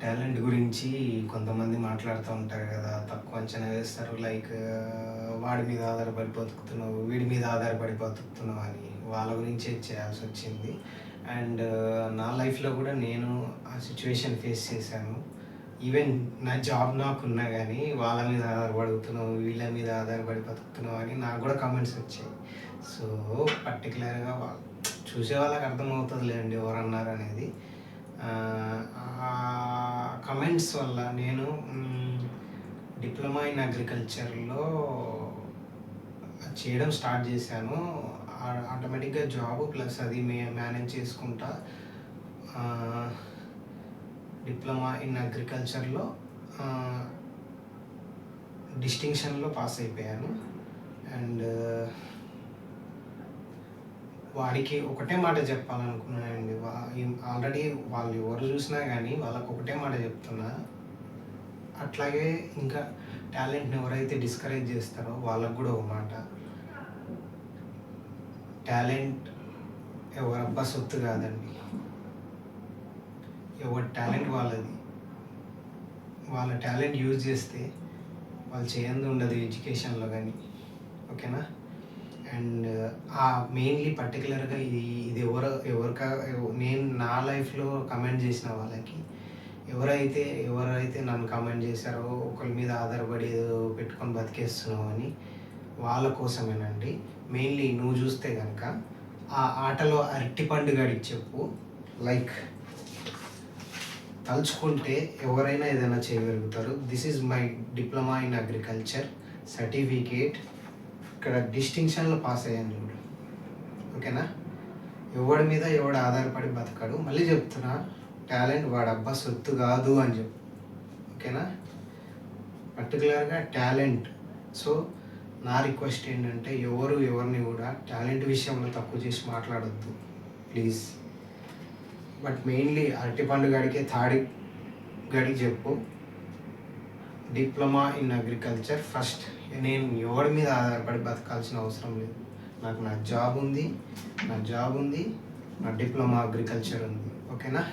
Talent గురించి కొంతమంది మాట్లాడుతూ ఉంటారు కదా, తక్కువ అంచనా వేస్తారు. లైక్ వాడి మీద ఆధారపడి బతుకుతున్నావు, వీడి మీద ఆధారపడి బతుకుతున్నావు అని వాళ్ళ గురించే చేయాల్సి వచ్చింది. అండ్ నా లైఫ్లో కూడా నేను ఆ సిచ్యువేషన్ ఫేస్ చేశాను. ఈవెన్ నా జాబ్ నాకున్నా కానీ వాళ్ళ మీద ఆధారపడుతున్నావు, వీళ్ళ మీద ఆధారపడి బతుకుతున్నావు అని నాకు కూడా కామెంట్స్ వచ్చాయి. సో పర్టికులర్గా చూసే వాళ్ళకి అర్థమవుతుందిలేండి ఎవరన్నారు అనేది. ఆ కమెంట్స్ వల్ల నేను డిప్లొమా ఇన్ అగ్రికల్చర్లో చేయడం స్టార్ట్ చేశాను. ఆటోమేటిక్గా జాబ్ ప్లస్ అది మేనేజ్ చేసుకుంటా డిప్లొమా ఇన్ అగ్రికల్చర్లో డిస్టింక్షన్లో పాస్ అయిపోయాను. అండ్ వాడికి ఒకటే మాట చెప్పాలనుకున్నానండి. ఆల్రెడీ వాళ్ళు ఎవరు చూసినా కానీ వాళ్ళకు ఒకటే మాట చెప్తున్నా, అట్లాగే ఇంకా టాలెంట్ని ఎవరైతే డిస్కరేజ్ చేస్తారో వాళ్ళకు కూడా ఒక మాట, టాలెంట్ ఎవరబ్బా సొత్తు కాదండి. ఎవరి టాలెంట్ వాళ్ళది. వాళ్ళ టాలెంట్ యూజ్ చేస్తే వాళ్ళు చేయంది ఉండదు ఎడ్యుకేషన్లో కానీ. ఓకేనా? అండ్ మెయిన్లీ పర్టికులర్గా ఇది నేను నా లైఫ్లో కమెంట్ చేసిన వాళ్ళకి, ఎవరైతే నన్ను కమెంట్ చేశారో ఒకరి మీద ఆధారపడి ఏదో పెట్టుకొని బతికేస్తున్నావు అని, వాళ్ళ కోసమేనండి. మెయిన్లీ నువ్వు చూస్తే కనుక ఆ ఆటలో అరటిపండు గడికి చెప్పు, లైక్ తలుచుకుంటే ఎవరైనా ఏదైనా చేయగలుగుతారు. This is my diploma in agriculture certificate. ఇక్కడ డిస్టింక్షన్లో పాస్ అయ్యాను చూడు. ఓకేనా? ఎవడి మీద ఎవడు ఆధారపడి బతకాడు. మళ్ళీ చెప్తున్నా, టాలెంట్ వాడబ్బా సొత్తు కాదు అని చెప్పు. ఓకేనా? పర్టికులర్గా టాలెంట్. సో నా రిక్వెస్ట్ ఏంటంటే ఎవరిని కూడా టాలెంట్ విషయంలో తక్కువ చేసి మాట్లాడొద్దు ప్లీజ్. బట్ మెయిన్లీ అరటిపండు గడికే థర్డ్ గడికి చెప్పు, డిప్లొమా ఇన్ అగ్రికల్చర్ ఫస్ట్. నేను ఎవరి మీద ఆధారపడి బతకాల్సిన అవసరం లేదు. నాకు నా జాబ్ ఉంది, నా డిప్లొమా అగ్రికల్చర్ ఉంది. ఓకేనా?